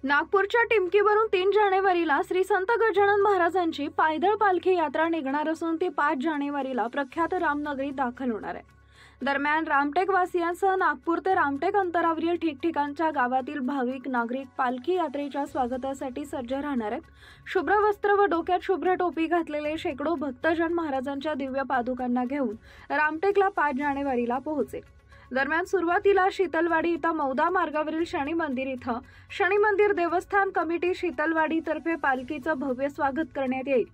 नागपूरच्या टिमकीवरून 3 जानेवारीला श्री संत गजानन महाराजांची पायदळ पालखी यात्रा निघणार असून ती 5 जानेवारीला प्रख्यात रामनगरीत दाखल होणार आहे। दरम्यान रामटेक वासियांसह नागपूर ते रामटेक अंतरावरील ठिकठिकाणच्या गावातील भाविक नागरिक पालखी यात्रेच्या स्वागतासाठी सज्ज राहणार आहेत। शुभ्र वस्त्र व डोक्यात शुभ्र टोपी घातलेले शेकडो भक्तजन महाराजांच्या दिव्य पादुकांना घेऊन रामटेकला 5 जानेवारीला पोहोचेल। दरम्यान सुरुवातीला शीतलवाडी इथं मौदा मार्गावरील शनी मंदिर इथं शनी मंदिर देवस्थान कमिटी शीतलवाडी तर्फे पालखीचं भव्य स्वागत करण्यात येईल।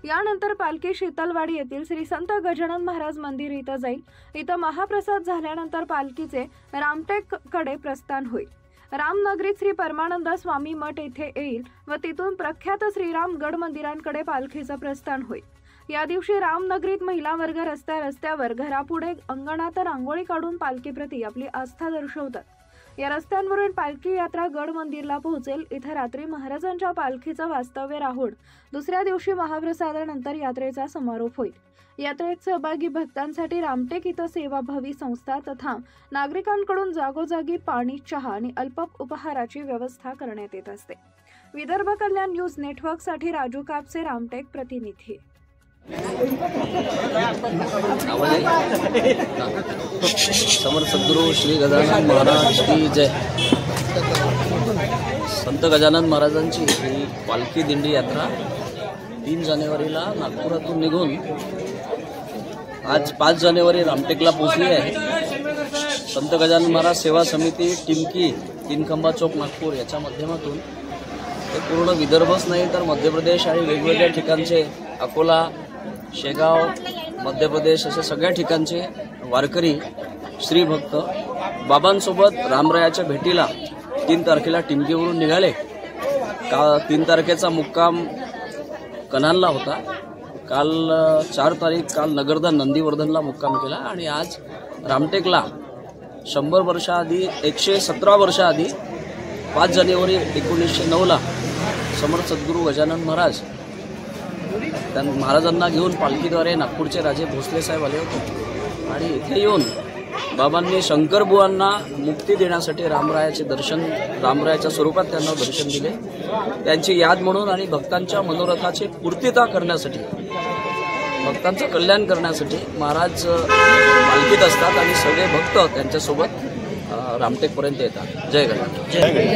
यानंतर पालखी शीतलवाडी येथील श्री संत गजानन महाराज मंदिर इथं जाईल। इथं महाप्रसाद झाल्यानंतर पालखीचे रामटेक कडे प्रस्थान होईल। रामनगरीत श्री परमानंद स्वामी मठ येथे येईल व तिथून प्रख्यात श्रीराम गड मंदिरांकडे पालखीचं प्रस्थान होईल। या दिवशी रामनगरीत महिला वर्ग रस्त्यावर घरापुढे अंगणात रांगोळी काढून पालखीप्रती आपली आस्था दर्शवतात। या रस्त्यांवरून पालखी यात्रा गड मंदिरला पोहोचेल। इथे रात्री महाराजांच्या पालखीचं वास्तव्य राहून दुसऱ्या दिवशी महाप्रसादानंतर यात्रेचा समारोप होईल। यात्रेत सहभागी भक्तांसाठी रामटेक इथं सेवाभावी संस्था तथा नागरिकांकडून जागोजागी पाणी, चहा आणि अल्प उपहाराची व्यवस्था करण्यात येत असते। विदर्भ कल्याण न्यूज नेटवर्कसाठी राजू कापसे, रामटेक प्रतिनिधी। समर्थ सद्गुरु श्री गजानन महाराज की जय। संत गजानन महाराजांची ही पालखी दिंडी यात्रा 3 जानेवारीला नागपुरातून निघून आज 5 जानेवारी रामटेकला पोहोचली आहे। संत गजानन महाराज सेवा समिती टिमकी 3 खंबा चौक नागपूर याच्या माध्यमातून ते पूर्ण विदर्भच नाही तर मध्य प्रदेश आणि वेगवेगळ्या ठिकाणचे अकोला, शेगाव, मध्य प्रदेश अशा सगळ्या ठिकाणचे वारकरी श्री भक्त बाबांसोबत रामरायाच्या भेटीला 3 तारखेला टिमकीवरून निघाले। 3 तारखेचा मुक्काम कनानला होता। काल 4 तारीख काल नगरदा नंदीवर्धनला मुक्काम केला आणि आज रामटेकला 100 वर्षाआधी 117 वर्षाआधी 5 जानेवारी 1909ला समर्थ सद्गुरु गजानन महाराज महाराजांना घेऊन पालखीद्वारे नागपूरचे राजे भोसले साहेब आले होते आणि इथे येऊन बाबांनी शंकरबुवांना मुक्ती देण्यासाठी रामरायाचे दर्शन, रामरायाच्या स्वरूपात त्यांना दर्शन दिले। त्यांची याद म्हणून आणि भक्तांच्या मनोरथाची पूर्तता करण्यासाठी, भक्तांचं कल्याण करण्यासाठी महाराज पालखीत असतात आणि सगळे भक्त त्यांच्यासोबत रामटेकपर्यंत येतात। जय गजानन।